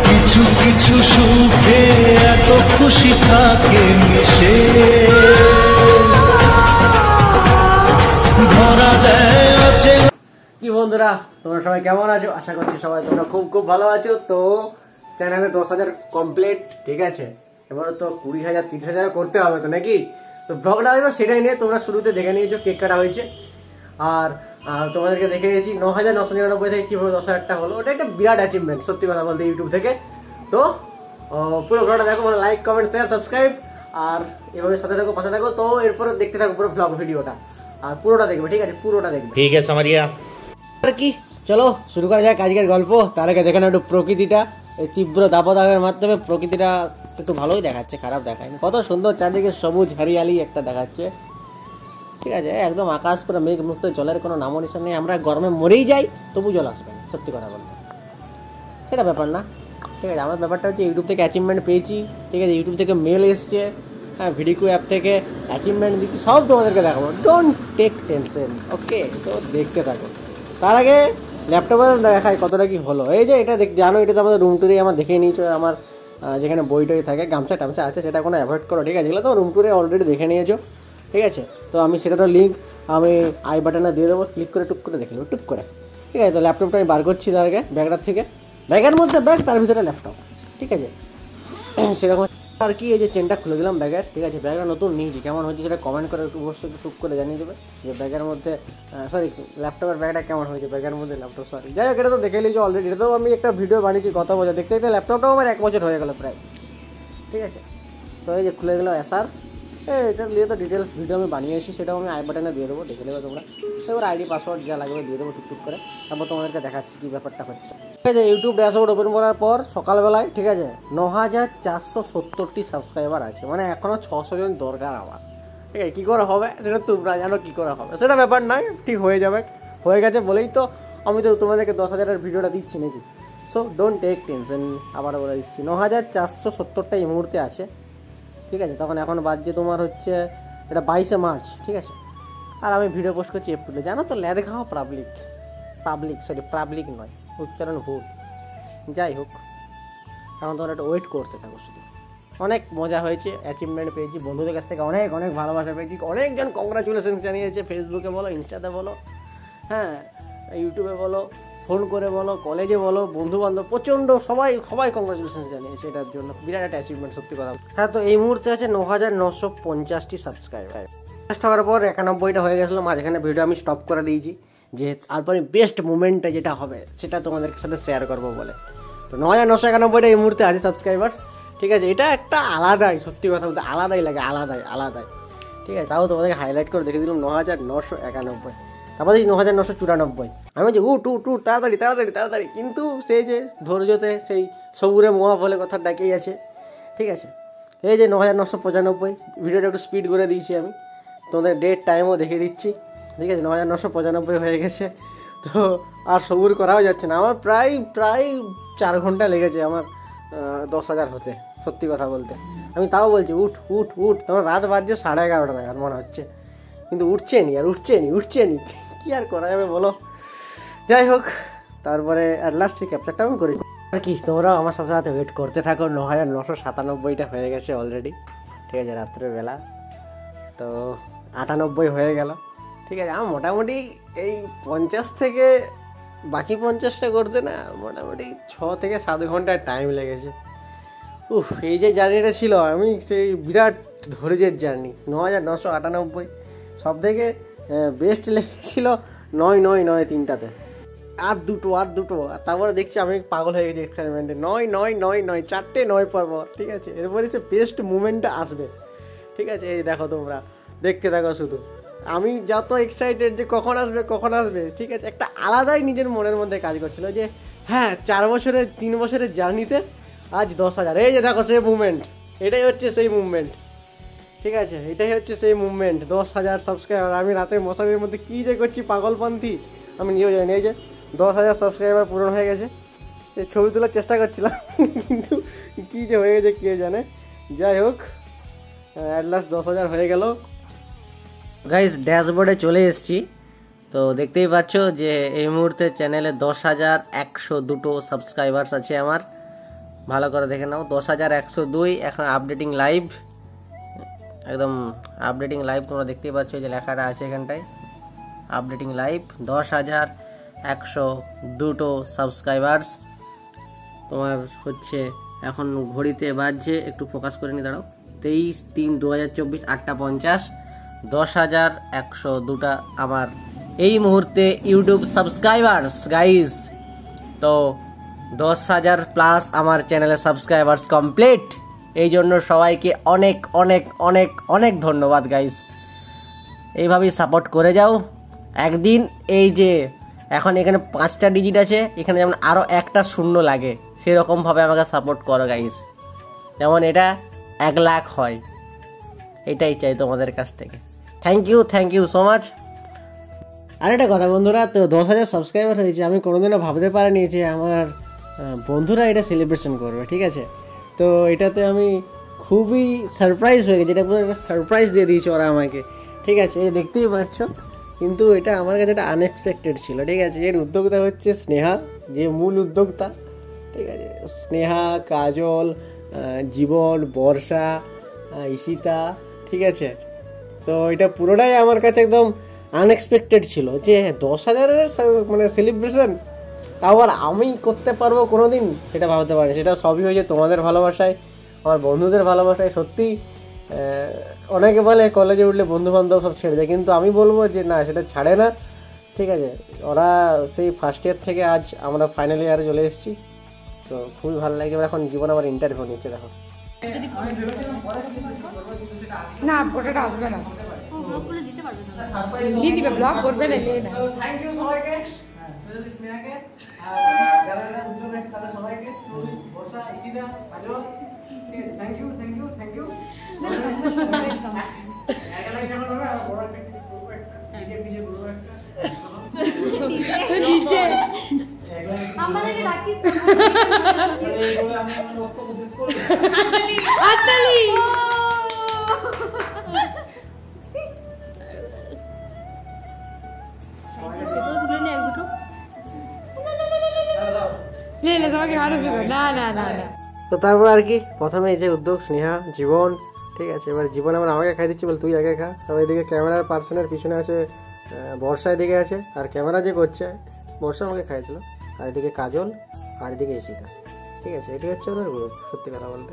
কিছু কিছু সুখে এত খুশি থাকে মিশে, ধরা দেয় আছে। কি বন্ধুরা, তোমরা সবাই কেমন আছো? আশা করছি সবাই তোমরা খুব খুব ভালো আছো। তো চ্যানেলে 10,000 কমপ্লিট, ঠিক আছে। এবার তো 20,000 30,000 করতে হবে তো নাকি। তো ব্লগটা এবার সেটাই নিয়ে তোমরা শুরুতে দেখে নিয়েছো কেক কাটা হয়েছে, আর তোমাদেরকে দেখে গেছি 9,999 থেকে কিভাবে 10,000টা হলো। ওটা একটা বিরাট অ্যাচিভমেন্ট সত্যি কথা বলতে ইউটিউব থেকে। তো পুরো ব্লগটা দেখো, মানে লাইক কমেন্ট শেয়ার সাবস্ক্রাইব, আর এভাবে সাথে থাকো পাশে থাকো। তো এরপরে দেখতে থাকো পুরো ব্লগ ভিডিওটা, আর পুরোটা দেখবে, ঠিক আছে? পুরোটা দেখবে, ঠিক আছে সামারিয়া। আর কি, চলো শুরু করা যাক আজকের গল্প। তার আগে দেখে না একটু প্রকৃতিটা, এই তীব্র দাবদাহের মাধ্যমে প্রকৃতিটা একটু ভালোই দেখাচ্ছে, খারাপ দেখায়নি। কত সুন্দর চারদিকে সবুজ হরিয়ালি একটা দেখাচ্ছে, ঠিক আছে। একদম আকাশ পুরো মেঘ মুক্ত, জলের কোনো নামো নিশান নেই। আমরা গরমে মরেই যাই, তবু জল আসবে না, সত্যি কথা বলতে। সেটা ব্যাপার না, ঠিক আছে। আমার ব্যাপারটা হচ্ছে ইউটিউব থেকে অ্যাচিভমেন্ট পেয়েছি, ঠিক আছে। ইউটিউব থেকে মেল এসছে, হ্যাঁ, ভিডিও অ্যাপ থেকে অ্যাচিভমেন্ট দিচ্ছি, সব তোমাদেরকে দেখাবো। ডোন্ট টেক টেনশন, ওকে? তো দেখতে থাকো। তার আগে ল্যাপটপে দেখায় কতটা কি হলো। এই যে এটা জানো, এটা তো আমাদের রুম টুরে আমার দেখে নিয়েছো। আমার যেখানে বই টই থাকে, গামছা টামছা আছে, সেটা কোনো অ্যাভয়েড করো, ঠিক আছে। এগুলো তো রুম টুরে অলরেডি দেখে নিয়েছো, ঠিক আছে। তো আমি সেটারও লিঙ্ক আমি আই বাটনে দিয়ে দেবো, ক্লিক করে টুক করে দেখে নেবো, টুক করে, ঠিক আছে। তো ল্যাপটপটা আমি বার করছি তার আগে ব্যাগটার থেকে, ব্যাগের মধ্যে ব্যাগ, তার ভিতরে ল্যাপটপ, ঠিক আছে। সেরকম আর কি, এই যে চেনটা খুলে দিলাম ব্যাগের, ঠিক আছে। ব্যাগটা নতুন নিয়েছি, কেমন হয়েছে সেটা কমেন্ট করে একটু অবশ্যই টুক করে জানিয়ে দেবে যে ব্যাগের মধ্যে, সরি, ল্যাপটপের ব্যাগটা কেমন হয়েছে, ব্যাগের মধ্যে ল্যাপটপ, সরি। যাই হোক, এটা তো দেখে নিয়েছি অলরেডি। এটাতেও আমি একটা ভিডিও বানিয়েছি গত বছর, দেখতে দেখতে ল্যাপটপটাও আমার 1 বছর হয়ে গেল প্রায়, ঠিক আছে। তো এই যে খুলে গেল এসআর, এটা নিয়ে তো ডিটেলস ভিডিও আমি বানিয়েছি, সেটাও আমি আই বাটনে দিয়ে দেবো, দেখে নেবে তোমরা। এবার আইডি পাসওয়ার্ড যা লাগবে দিয়ে দেবো টুকটুক করে, তারপর তোমাদেরকে দেখাচ্ছি কী ব্যাপারটা হচ্ছে, ঠিক আছে। ইউটিউব ড্যাশবোর্ড ওপেন করার পর সকালবেলায়, ঠিক আছে, 9,470টি সাবস্ক্রাইবার আছে, মানে এখনও 600 জন দরকার আমার, ঠিক আছে। কী করে হবে সেটা তোমরা জানো, কী করে হবে সেটা ব্যাপার নয়, ঠিক হয়ে যাবে। হয়ে গেছে বলেই তো আমি তো তোমাদেরকে 10,000-এর ভিডিওটা দিচ্ছি নাকি। সো ডোন্ট টেক টেনশন, আবার বলে দিচ্ছি 9,470টা এই মুহূর্তে আছে, ঠিক আছে। তখন এখন বাজছে তোমার হচ্ছে এটা 22শে মার্চ, ঠিক আছে। আর আমি ভিডিও পোস্ট করছি এপ্রিলে, জানো তো, ল্যাদ খাওয়া পাবলিক নয়, উচ্চারণ ভুল। যাই হোক, এখন তোমরা একটু ওয়েট করতে থাকো শুধু। অনেক মজা হয়েছে, অ্যাচিভমেন্ট পেয়েছি, বন্ধুদের কাছ থেকে অনেক অনেক ভালোবাসা পেয়েছি, অনেকজন কংগ্রাচুলেশন জানিয়েছে, ফেসবুকে বলো, ইনস্টাতে বলো, হ্যাঁ, ইউটিউবে বলো, ফোন করে বলো, কলেজে বলো, বন্ধুবান্ধব, প্রচণ্ড সবাই কংগ্রাচুলেশন জানিয়েছে এটার জন্য। বিরাট একটা অ্যাচিভমেন্ট সত্যি কথা। হ্যাঁ, তো এই মুহূর্তে আছে 9,950টি সাবস্ক্রাইবার। ফার্স্ট হওয়ার পর 91টা হয়ে গেছিলো, মাঝখানে ভিডিও আমি স্টপ করে দিয়েছি, যে তারপরে বেস্ট মুমেন্টটা যেটা হবে সেটা তোমাদের সাথে শেয়ার করবো বলে। তো 9,991টা এই মুহূর্তে আছে সাবস্ক্রাইবার্স, ঠিক আছে। এটা একটা আলাদাই, সত্যি কথা বলতে আলাদাই লাগে, আলাদাই, ঠিক আছে। তাও তোমাদেরকে হাইলাইট করে দেখে দিলাম 9,991, তারপর দেখি 9,994। আমি বলছি উঠ তাড়াতাড়ি, কিন্তু সেই যে ধৈর্যতে সেই সবুরে মোয়া বলে কথা ডাকেই আছে, ঠিক আছে। এই যে 9,995, ভিডিওটা একটু স্পিড করে দিয়েছি আমি, তোমাদের ডেট টাইমও দেখে দিচ্ছি, ঠিক আছে। 9,995 হয়ে গেছে। তো আর সবুর করাও যাচ্ছে না, আমার প্রায় 4 ঘন্টা লেগেছে আমার 10,000 হতে, সত্যি কথা বলতে। আমি তাও বলছি উঠ, তোমার রাত বাজছে 11:30 নাগাদ মনে হচ্ছে, কিন্তু উঠছে নি, কি আর করা যাবে বলো। যাই হোক, তারপরে অ্যাট লাস্ট সেই ক্যাপচারটা আমি করি আর কি। তোমরাও আমার সাথে ওয়েট করতে থাকো। 9,997টা হয়ে গেছে অলরেডি, ঠিক আছে, রাত্রেবেলা। তো 98 হয়ে গেল, ঠিক আছে। আমার মোটামুটি এই 50 থেকে বাকি 50টা করতে না মোটামুটি 6 থেকে 7 ঘন্টা টাইম লেগেছে। এই যে জার্নিটা ছিল, আমি সেই বিরাট ধৈর্যের জার্নি। 9,998 সব থেকে বেস্ট লেগেছিল 9,993টাতে। আর দুটো, আর তারপরে দেখছি আমি পাগল হয়ে গেছি এক্সাইটমেন্টে। 9,9,9,9 4টে 9 পর, ঠিক আছে। এরপরে সে বেস্ট মুমেন্টটা আসবে, ঠিক আছে। এই দেখো, তোমরা দেখতে থাকো শুধু। আমি যত এক্সাইটেড যে কখন আসবে, ঠিক আছে। একটা আলাদাই নিজের মনের মধ্যে কাজ করছিল যে হ্যাঁ, 3 বছরের জার্নিতে আজ 10,000। এই যে দেখো সেই মুভমেন্ট, এটাই হচ্ছে সেই মুভমেন্ট, ঠিক আছে। এটাই হচ্ছে সেই মুভমেন্ট, 10,000 সাবস্ক্রাইবার। আমি রাতে মশারির মধ্যে কী যে করছি পাগলপন্থী, আমি নিজেও জানি। এই যে 10,000 সাবস্ক্রাইবার পূরণ হয়ে গেছে। এই ছবি তোলার চেষ্টা করছিলাম, কিন্তু কী যে হয়ে গেছে কে জানে। যাই হোক, অ্যাট লাস্ট 10,000 হয়ে গেল। গাইস, ড্যাশবোর্ডে চলে এসেছি, তো দেখতেই পাচ্ছ যে এই মুহূর্তে চ্যানেলে 10,102 সাবস্ক্রাইবার্স আছে আমার। ভালো করে দেখে নাও, 10,102। এখন আপডেটিং লাইভ, একদম আপডেটিং লাইভ। তোমরা দেখতেই পাচ্ছ যে লেখাটা আছে এখানটায়, আপডেটিং লাইভ। 10,102 সাবস্ক্রাইবার্স তোমার হচ্ছে। এখন ঘড়িতে বাজছে, একটু ফোকাস করে নি, দাঁড়াও, 23/3/2024, 8:50। 10,102টা আমার এই মুহূর্তে ইউটিউব সাবস্ক্রাইবার্স গাইস। তো 10,000 প্লাস আমার চ্যানেলে সাবস্ক্রাইবার্স কমপ্লিট। এই জন্য সবাইকে অনেক অনেক অনেক অনেক ধন্যবাদ গাইস। এইভাবেই সাপোর্ট করে যাও। একদিন এই যে এখন এখানে 5টা ডিজিট আছে, এখানে যেমন আরও একটা শূন্য লাগে, সেরকমভাবে আমাকে সাপোর্ট করো গাইস, যেমন এটা 1 লাখ হয়। এটাই চাই তোমাদের কাছ থেকে। Thank you so much. আরেকটা কথা বন্ধুরা, তো 10,000 সাবস্ক্রাইবার হয়েছে, আমি কোনোদিনও ভাবতে পারিনি যে আমার বন্ধুরা এটা সেলিব্রেশন করবে, ঠিক আছে। তো এটাতে আমি খুবই সারপ্রাইজ হয়ে গেছি, এটা পুরো একটা সারপ্রাইজ দিয়ে দিয়েছে ওরা আমাকে, ঠিক আছে। এই দেখতেই পাচ্ছ, কিন্তু এটা আমার কাছে একটা আনএক্সপেক্টেড ছিল, ঠিক আছে। এর উদ্যোক্তা হচ্ছে স্নেহা, যে মূল উদ্যোক্তা, ঠিক আছে। স্নেহা, কাজল, জীবন, বর্ষা, ঈশিতা, ঠিক আছে। তো এটা পুরোটাই আমার কাছে একদম আনএক্সপেক্টেড ছিল যে 10,000-এর মানে সেলিব্রেশন আবার আমি করতে পারবো কোনো দিন, সেটা ভাবতে পারি। সেটা সবই হয়েছে তোমাদের ভালোবাসায়, আমার বন্ধুদের ভালোবাসায়। সত্যি অনেকে বলে কলেজে উঠলে বন্ধুবান্ধব সব ছেড়ে যায়, কিন্তু আমি বলবো যে না, সেটা ছাড়ে না, ঠিক আছে। ওরা সেই ফার্স্ট ইয়ার থেকে আজ আমরা ফাইনাল ইয়ারে চলে এসেছি, তো খুবই ভালো লাগছে। এখন জীবন আমার ইন্টারভিউ নিচ্ছে, দেখো। না ওটা আসবে না, দিয়ে দিবে, ব্লগ করবে না। থ্যাংক ইউ সবাইকে, স্পেশালি স্নেহাকে, যারা উদ্যোগ আছে তাদের সবাইকে, বর্ষা, ঈশিতা, কাজল, থ্যাংক ইউ। আমাদেরকে ডাকিস হাততালি। তুলে নে এক দুটো। লে তোমাকে আরো দেবো। না না না না। তো তারপর আর কি, প্রথমে এই যে উদ্যোগ স্নেহা, জীবন, ঠিক আছে। এবার জীবন আমার আমাকে খাই দিচ্ছি, বল তুই আগে খা। তবে এদিকে ক্যামেরার পার্সনের পিছনে আছে বর্ষা, এদিকে আছে, আর ক্যামেরা যে করছে বর্ষা আমাকে খাই দিল, আর এদিকে কাজল, আর এদিকে ঈশিতা, ঠিক আছে। এটি হচ্ছে ওদের গ্রুপ, সত্যি কথা বলতে।